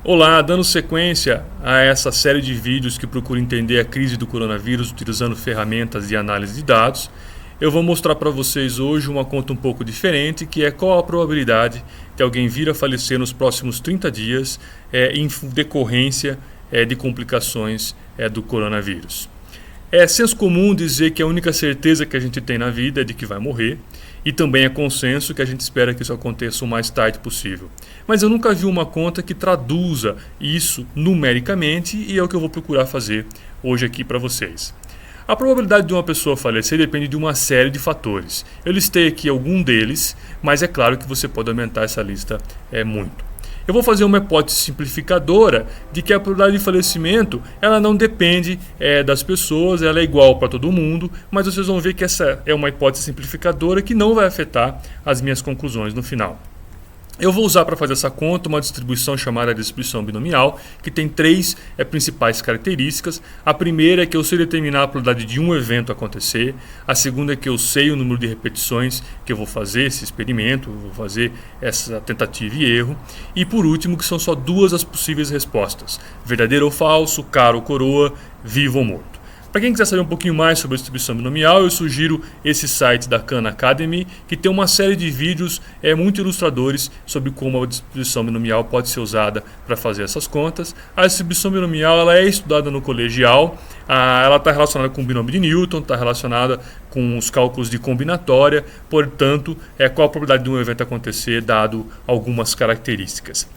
Olá, dando sequência a essa série de vídeos que procura entender a crise do coronavírus utilizando ferramentas de análise de dados, eu vou mostrar para vocês hoje uma conta um pouco diferente, que é qual a probabilidade de alguém vir a falecer nos próximos 30 dias em decorrência de complicações do coronavírus. É senso comum dizer que a única certeza que a gente tem na vida é de que vai morrer, e também é consenso que a gente espera que isso aconteça o mais tarde possível. Mas eu nunca vi uma conta que traduza isso numericamente, e é o que eu vou procurar fazer hoje aqui para vocês. A probabilidade de uma pessoa falecer depende de uma série de fatores. Eu listei aqui algum deles, mas é claro que você pode aumentar essa lista muito. Eu vou fazer uma hipótese simplificadora de que a probabilidade de falecimento ela não depende das pessoas, ela é igual para todo mundo, mas vocês vão ver que essa é uma hipótese simplificadora que não vai afetar as minhas conclusões no final. Eu vou usar para fazer essa conta uma distribuição chamada distribuição binomial, que tem três principais características. A primeira é que eu sei determinar a probabilidade de um evento acontecer. A segunda é que eu sei o número de repetições que eu vou fazer esse experimento, vou fazer essa tentativa e erro. E por último, que são só duas as possíveis respostas: verdadeiro ou falso, cara ou coroa, vivo ou morto. Para quem quiser saber um pouquinho mais sobre a distribuição binomial, eu sugiro esse site da Khan Academy, que tem uma série de vídeos muito ilustradores sobre como a distribuição binomial pode ser usada para fazer essas contas. A distribuição binomial ela é estudada no colegial, ela está relacionada com o binômio de Newton, está relacionada com os cálculos de combinatória, portanto, qual a probabilidade de um evento acontecer dado algumas características.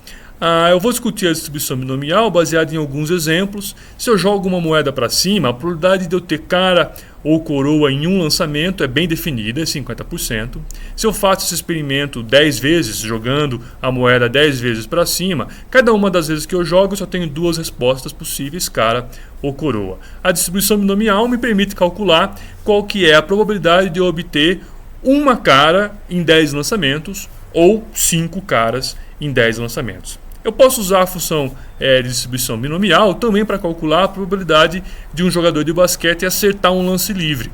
Eu vou discutir a distribuição binomial baseada em alguns exemplos. Se eu jogo uma moeda para cima, a probabilidade de eu ter cara ou coroa em um lançamento é bem definida, é 50%. Se eu faço esse experimento 10 vezes, jogando a moeda 10 vezes para cima, cada uma das vezes que eu jogo eu só tenho duas respostas possíveis, cara ou coroa. A distribuição binomial me permite calcular qual que é a probabilidade de eu obter uma cara em 10 lançamentos ou 5 caras em 10 lançamentos. Eu posso usar a função de distribuição binomial também para calcular a probabilidade de um jogador de basquete acertar um lance livre.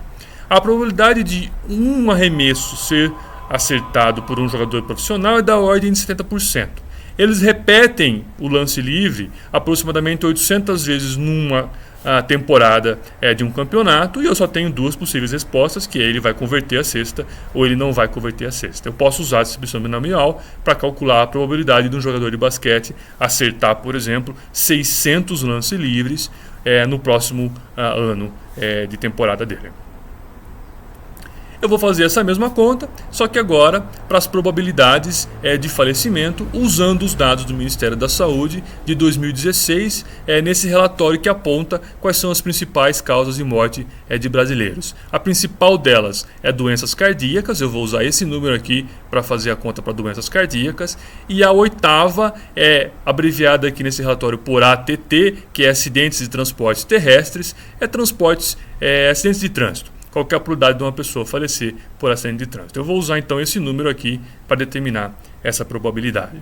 A probabilidade de um arremesso ser acertado por um jogador profissional é da ordem de 70%. Eles repetem o lance livre aproximadamente 800 vezes numa temporada de um campeonato, e eu só tenho duas possíveis respostas, que ele vai converter a cesta ou ele não vai converter a cesta. Eu posso usar a distribuição binomial para calcular a probabilidade de um jogador de basquete acertar, por exemplo, 600 lances livres no próximo ano de temporada dele. Eu vou fazer essa mesma conta, só que agora para as probabilidades de falecimento, usando os dados do Ministério da Saúde de 2016, nesse relatório que aponta quais são as principais causas de morte de brasileiros. A principal delas é doenças cardíacas, eu vou usar esse número aqui para fazer a conta para doenças cardíacas, e a oitava é abreviada aqui nesse relatório por ATT, que é acidentes de transportes terrestres, acidentes de trânsito. Qual que é a probabilidade de uma pessoa falecer por acidente de trânsito? Eu vou usar então esse número aqui para determinar essa probabilidade.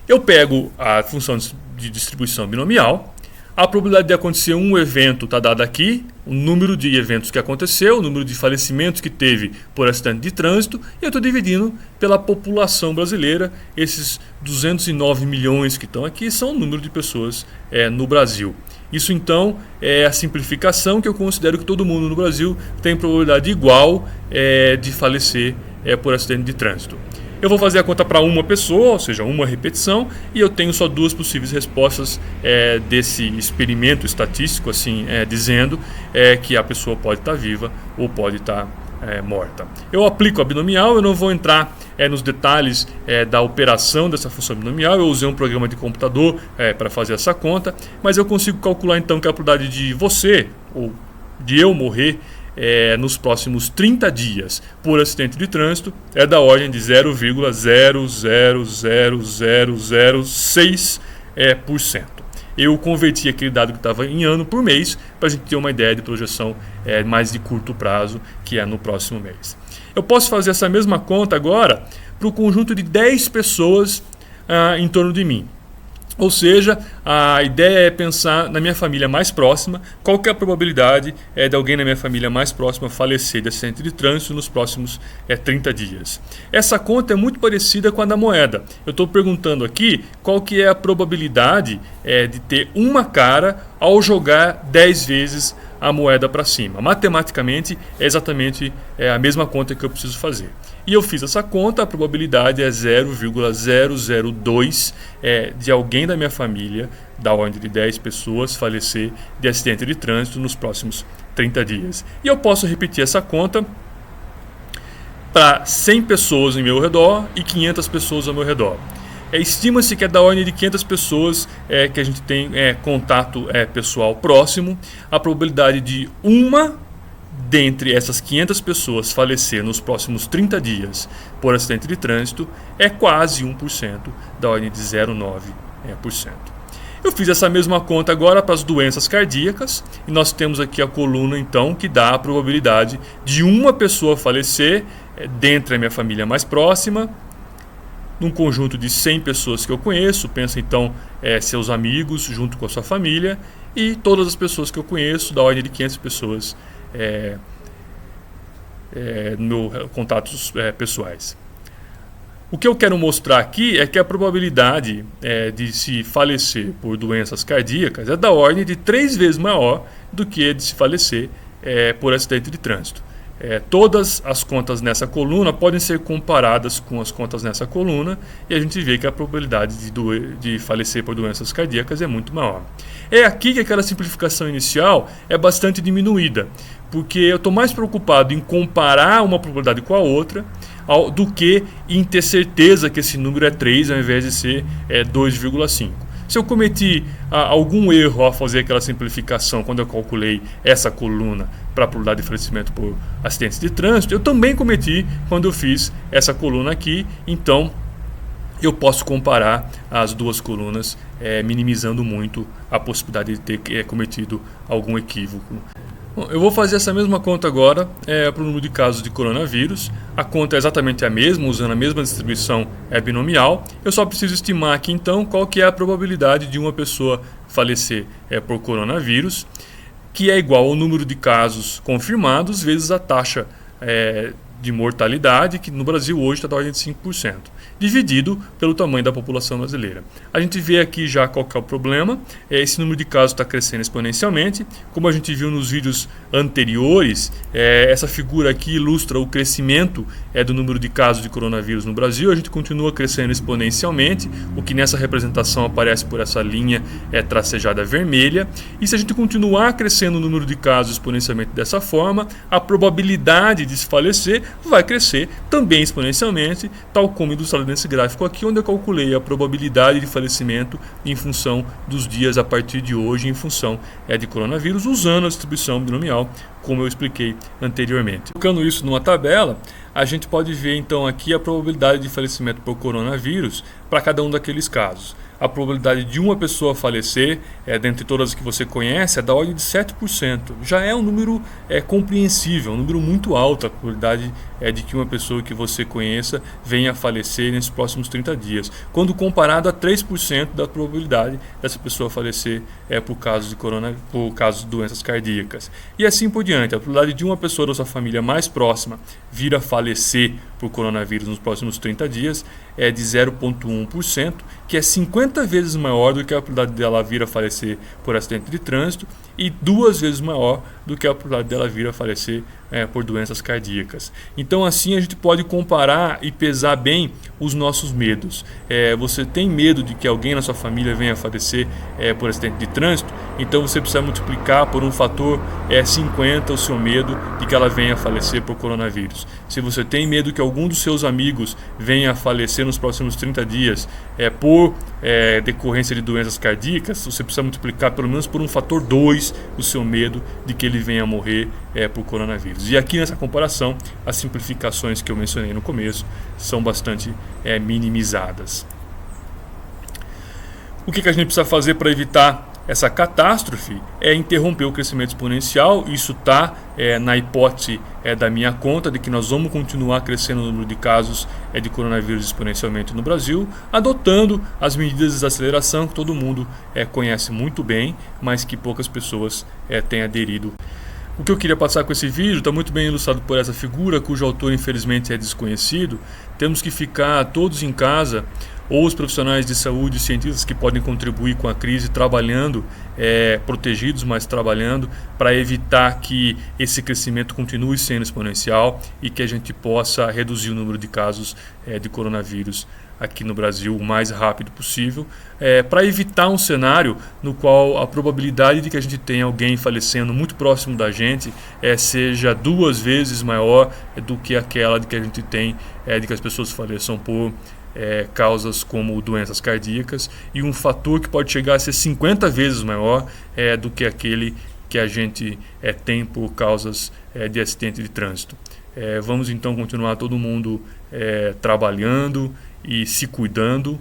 Eu pego a função de distribuição binomial. A probabilidade de acontecer um evento está dada aqui, o número de eventos que aconteceu, o número de falecimentos que teve por acidente de trânsito, e eu estou dividindo pela população brasileira. Esses 209 milhões que estão aqui são o número de pessoas no Brasil. Isso então é a simplificação que eu considero que todo mundo no Brasil tem probabilidade igual de falecer por acidente de trânsito. Eu vou fazer a conta para uma pessoa, ou seja, uma repetição, e eu tenho só duas possíveis respostas desse experimento estatístico, assim dizendo que a pessoa pode estar viva ou pode estar morta. Eu aplico a binomial, eu não vou entrar nos detalhes da operação dessa função binomial. Eu usei um programa de computador para fazer essa conta, mas eu consigo calcular então que a probabilidade de você ou de eu morrer nos próximos 30 dias por acidente de trânsito é da ordem de 0,000006%. Eu converti aquele dado que estava em ano por mês para a gente ter uma ideia de projeção mais de curto prazo, que é no próximo mês. Eu posso fazer essa mesma conta agora para o conjunto de 10 pessoas em torno de mim. Ou seja, a ideia é pensar na minha família mais próxima, qual que é a probabilidade de alguém na minha família mais próxima falecer de acidente de trânsito nos próximos 30 dias. Essa conta é muito parecida com a da moeda. Eu estou perguntando aqui qual que é a probabilidade de ter uma cara ao jogar 10 vezes a moeda para cima. Matematicamente é exatamente a mesma conta que eu preciso fazer. E eu fiz essa conta, a probabilidade é 0,002 de alguém da minha família, da ordem de 10 pessoas, falecer de acidente de trânsito nos próximos 30 dias. E eu posso repetir essa conta para 100 pessoas em meu redor e 500 pessoas ao meu redor. Estima-se que é da ordem de 500 pessoas que a gente tem contato pessoal próximo. A probabilidade de uma dentre essas 500 pessoas falecer nos próximos 30 dias por acidente de trânsito é quase 1%, da ordem de 0,9%. Eu fiz essa mesma conta agora para as doenças cardíacas e nós temos aqui a coluna então que dá a probabilidade de uma pessoa falecer dentre a minha família mais próxima, num conjunto de 100 pessoas que eu conheço. Pensa então seus amigos junto com a sua família e todas as pessoas que eu conheço, da ordem de 500 pessoas no contatos pessoais. O que eu quero mostrar aqui é que a probabilidade de se falecer por doenças cardíacas é da ordem de 3 vezes maior do que de se falecer por acidente de trânsito. Todas as contas nessa coluna podem ser comparadas com as contas nessa coluna e a gente vê que a probabilidade de falecer por doenças cardíacas é muito maior. É aqui que aquela simplificação inicial é bastante diminuída, porque eu estou mais preocupado em comparar uma probabilidade com a outra do que em ter certeza que esse número é 3 ao invés de ser 2,5. Se eu cometi algum erro ao fazer aquela simplificação quando eu calculei essa coluna para a probabilidade de falecimento por acidentes de trânsito, eu também cometi quando eu fiz essa coluna aqui. Então eu posso comparar as duas colunas, minimizando muito a possibilidade de ter cometido algum equívoco. Bom, eu vou fazer essa mesma conta agora para o número de casos de coronavírus. A conta é exatamente a mesma, usando a mesma distribuição binomial. Eu só preciso estimar aqui então qual que é a probabilidade de uma pessoa falecer por coronavírus, que é igual ao número de casos confirmados vezes a taxa de mortalidade, que no Brasil hoje está da ordem de 5%, dividido pelo tamanho da população brasileira. A gente vê aqui já qual que é o problema. Esse número de casos está crescendo exponencialmente. Como a gente viu nos vídeos anteriores, essa figura aqui ilustra o crescimento do número de casos de coronavírus no Brasil. A gente continua crescendo exponencialmente, o que nessa representação aparece por essa linha tracejada vermelha. E se a gente continuar crescendo o número de casos exponencialmente dessa forma, a probabilidade de se falecer vai crescer também exponencialmente, tal como ilustrado nesse gráfico aqui, onde eu calculei a probabilidade de falecimento em função dos dias a partir de hoje, em função de coronavírus, usando a distribuição binomial, como eu expliquei anteriormente. Colocando isso numa tabela, a gente pode ver então aqui a probabilidade de falecimento por coronavírus para cada um daqueles casos. A probabilidade de uma pessoa falecer, dentre todas as que você conhece, é da ordem de 7%. Já é um número compreensível, um número muito alto. A probabilidade de que uma pessoa que você conheça venha a falecer nesses próximos 30 dias, quando comparado a 3% da probabilidade dessa pessoa falecer por casos de doenças cardíacas. E assim por diante. A probabilidade de uma pessoa da sua família mais próxima vir a falecer por coronavírus nos próximos 30 dias é de 0,1%, que é 50 vezes maior do que a probabilidade dela vir a falecer por acidente de trânsito e 2 vezes maior do que a probabilidade dela vir a falecer por doenças cardíacas. Então assim a gente pode comparar e pesar bem os nossos medos. Você tem medo de que alguém na sua família venha a falecer por acidente de trânsito? Então você precisa multiplicar por um fator 50 o seu medo de que ela venha a falecer por coronavírus. Se você tem medo que algum dos seus amigos venha a falecer nos próximos 30 dias por decorrência de doenças cardíacas, você precisa multiplicar pelo menos por um fator 2 o seu medo de que ele venha a morrer por coronavírus. E aqui nessa comparação, as simplificações que eu mencionei no começo são bastante minimizadas. O que a gente precisa fazer para evitar essa catástrofe é interromper o crescimento exponencial. Isso está na hipótese da minha conta de que nós vamos continuar crescendo o número de casos de coronavírus exponencialmente no Brasil, adotando as medidas de desaceleração que todo mundo conhece muito bem, mas que poucas pessoas têm aderido. O que eu queria passar com esse vídeo está muito bem ilustrado por essa figura, cujo autor infelizmente é desconhecido. Temos que ficar todos em casa, ou os profissionais de saúde, os cientistas que podem contribuir com a crise, trabalhando, protegidos, mas trabalhando, para evitar que esse crescimento continue sendo exponencial e que a gente possa reduzir o número de casos de coronavírus aqui no Brasil o mais rápido possível, para evitar um cenário no qual a probabilidade de que a gente tenha alguém falecendo muito próximo da gente seja 2 vezes maior do que aquela de que a gente tem de que as pessoas faleçam por causas como doenças cardíacas, e um fator que pode chegar a ser 50 vezes maior do que aquele que a gente tem por causas de acidente de trânsito. Vamos então continuar todo mundo trabalhando e se cuidando,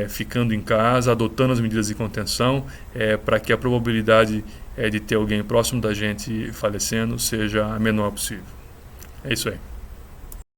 ficando em casa, adotando as medidas de contenção, para que a probabilidade de ter alguém próximo da gente falecendo seja a menor possível. É isso aí.